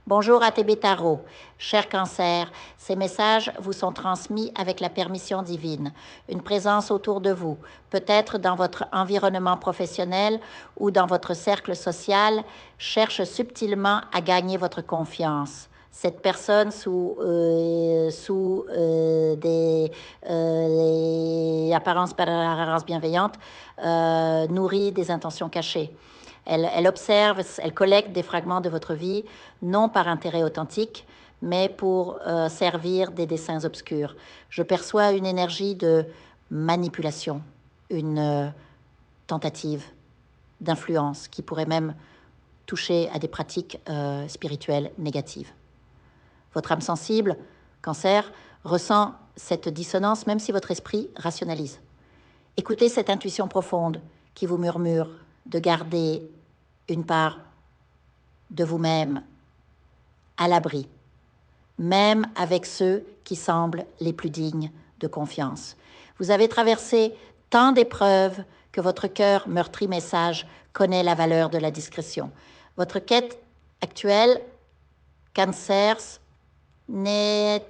Bonjour ATB Tarot. Cher Cancer, ces messages vous sont transmis avec la permission divine. Une présence autour de vous, peut-être dans votre environnement professionnel ou dans votre cercle social, cherche subtilement à gagner votre confiance. Cette personne sous les apparences bienveillantes nourrit des intentions cachées. Elle observe, elle collecte des fragments de votre vie, non par intérêt authentique, mais pour servir des desseins obscurs. Je perçois une énergie de manipulation, une tentative d'influence qui pourrait même toucher à des pratiques spirituelles négatives. Votre âme sensible, Cancer, ressent cette dissonance même si votre esprit rationalise. Écoutez cette intuition profonde qui vous murmure de garder une part de vous-même à l'abri, même avec ceux qui semblent les plus dignes de confiance. Vous avez traversé tant d'épreuves que votre cœur meurtri mais sage connaît la valeur de la discrétion. Votre quête actuelle, Cancer, n'est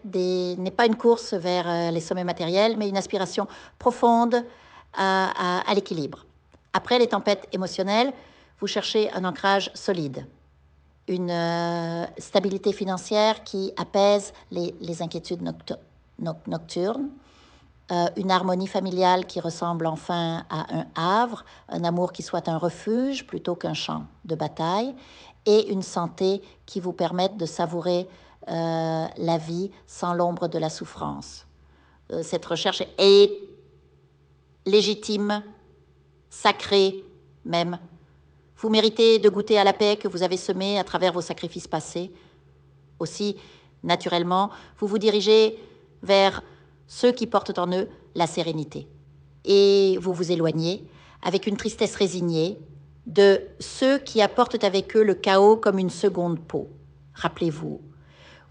pas une course vers les sommets matériels, mais une aspiration profonde à l'équilibre. Après les tempêtes émotionnelles, vous cherchez un ancrage solide, une stabilité financière qui apaise les inquiétudes nocturnes, une harmonie familiale qui ressemble enfin à un havre, un amour qui soit un refuge plutôt qu'un champ de bataille, et une santé qui vous permette de savourer la vie sans l'ombre de la souffrance. Cette recherche est légitime, sacrée même. Vous méritez de goûter à la paix que vous avez semée à travers vos sacrifices passés. Aussi, naturellement, vous vous dirigez vers ceux qui portent en eux la sérénité. Et vous vous éloignez, avec une tristesse résignée, de ceux qui apportent avec eux le chaos comme une seconde peau. Rappelez-vous,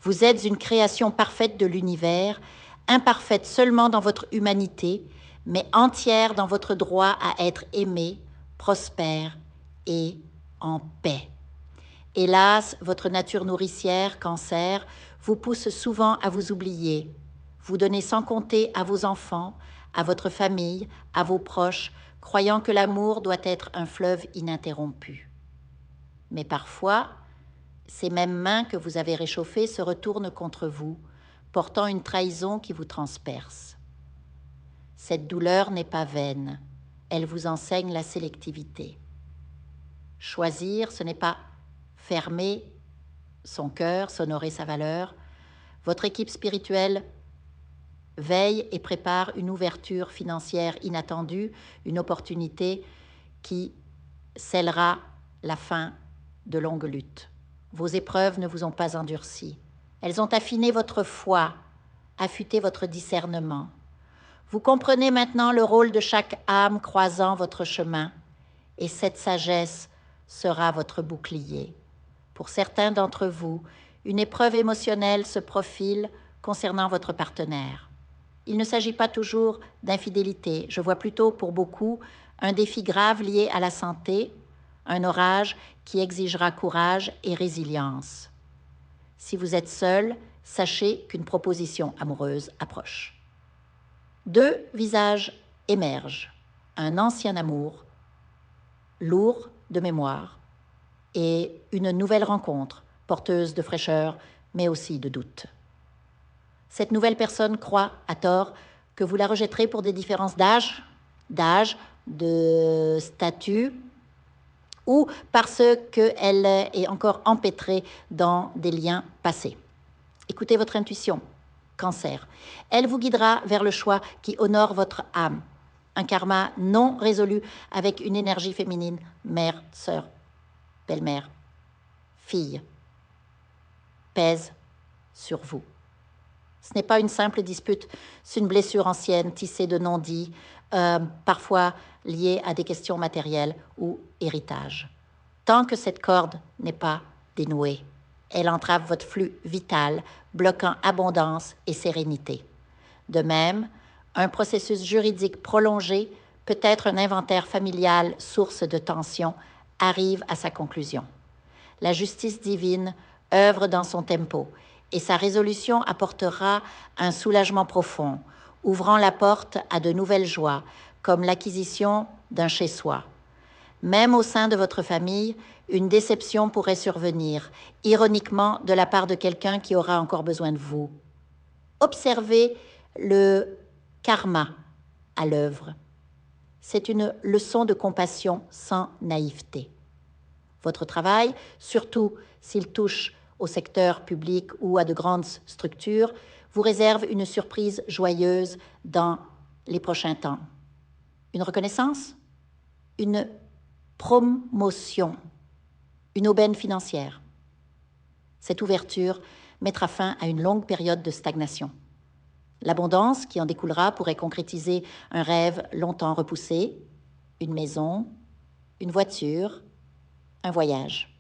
vous êtes une création parfaite de l'univers, imparfaite seulement dans votre humanité, mais entière dans votre droit à être aimé, prospère et en paix. Hélas, votre nature nourricière, Cancer, vous pousse souvent à vous oublier. Vous donnez sans compter à vos enfants, à votre famille, à vos proches, croyant que l'amour doit être un fleuve ininterrompu. Mais parfois, ces mêmes mains que vous avez réchauffées se retournent contre vous, portant une trahison qui vous transperce. Cette douleur n'est pas vaine, elle vous enseigne la sélectivité. Choisir, ce n'est pas fermer son cœur, s'honorer sa valeur. Votre équipe spirituelle veille et prépare une ouverture financière inattendue, une opportunité qui scellera la fin de longues luttes. Vos épreuves ne vous ont pas endurci. Elles ont affiné votre foi, affûté votre discernement. Vous comprenez maintenant le rôle de chaque âme croisant votre chemin, et cette sagesse sera votre bouclier. Pour certains d'entre vous, une épreuve émotionnelle se profile concernant votre partenaire. Il ne s'agit pas toujours d'infidélité. Je vois plutôt pour beaucoup un défi grave lié à la santé, un orage qui exigera courage et résilience. Si vous êtes seul, sachez qu'une proposition amoureuse approche. Deux visages émergent. Un ancien amour, lourd de mémoire, et une nouvelle rencontre, porteuse de fraîcheur, mais aussi de doute. Cette nouvelle personne croit, à tort, que vous la rejetterez pour des différences d'âge, de statut, ou parce qu'elle est encore empêtrée dans des liens passés. Écoutez votre intuition, Cancer. Elle vous guidera vers le choix qui honore votre âme. Un karma non résolu avec une énergie féminine, mère, sœur, belle-mère, fille, pèse sur vous. Ce n'est pas une simple dispute, c'est une blessure ancienne, tissée de non-dits, parfois liée à des questions matérielles ou héritage. Tant que cette corde n'est pas dénouée, elle entrave votre flux vital, bloquant abondance et sérénité. De même, un processus juridique prolongé, peut-être un inventaire familial source de tension, arrive à sa conclusion. La justice divine œuvre dans son tempo, et sa résolution apportera un soulagement profond, ouvrant la porte à de nouvelles joies, comme l'acquisition d'un chez-soi. Même au sein de votre famille, une déception pourrait survenir, ironiquement de la part de quelqu'un qui aura encore besoin de vous. Observez le karma à l'œuvre. C'est une leçon de compassion sans naïveté. Votre travail, surtout s'il touche au secteur public ou à de grandes structures, vous réserve une surprise joyeuse dans les prochains temps. Une reconnaissance, une promotion, une aubaine financière. Cette ouverture mettra fin à une longue période de stagnation. L'abondance qui en découlera pourrait concrétiser un rêve longtemps repoussé, une maison, une voiture, un voyage.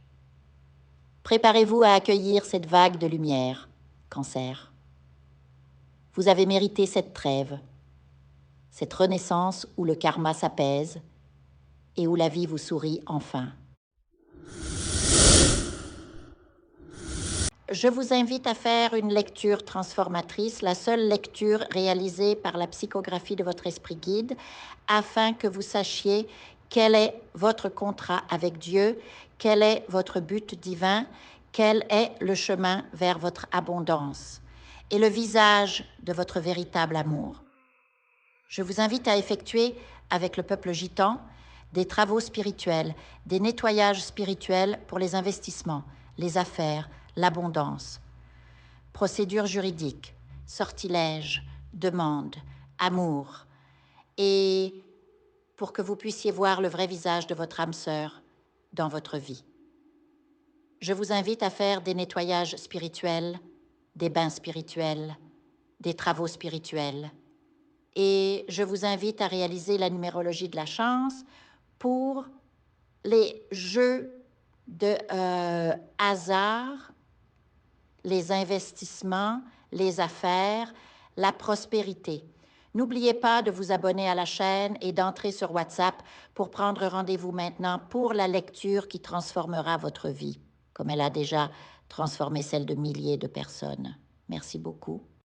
Préparez-vous à accueillir cette vague de lumière, Cancer. Vous avez mérité cette trêve, cette renaissance où le karma s'apaise et où la vie vous sourit enfin. Je vous invite à faire une lecture transformatrice, la seule lecture réalisée par la psychographie de votre esprit guide, afin que vous sachiez quel est votre contrat avec Dieu, quel est votre but divin, quel est le chemin vers votre abondance et le visage de votre véritable amour. Je vous invite à effectuer avec le peuple gitan des travaux spirituels, des nettoyages spirituels pour les investissements, les affaires, l'abondance. Procédures juridiques, sortilèges, demandes, amour. Et pour que vous puissiez voir le vrai visage de votre âme sœur dans votre vie. Je vous invite à faire des nettoyages spirituels, des bains spirituels, des travaux spirituels. Et je vous invite à réaliser la numérologie de la chance pour les jeux de hasard, les investissements, les affaires, la prospérité. N'oubliez pas de vous abonner à la chaîne et d'entrer sur WhatsApp pour prendre rendez-vous maintenant pour la lecture qui transformera votre vie, comme elle a déjà transformé celle de milliers de personnes. Merci beaucoup.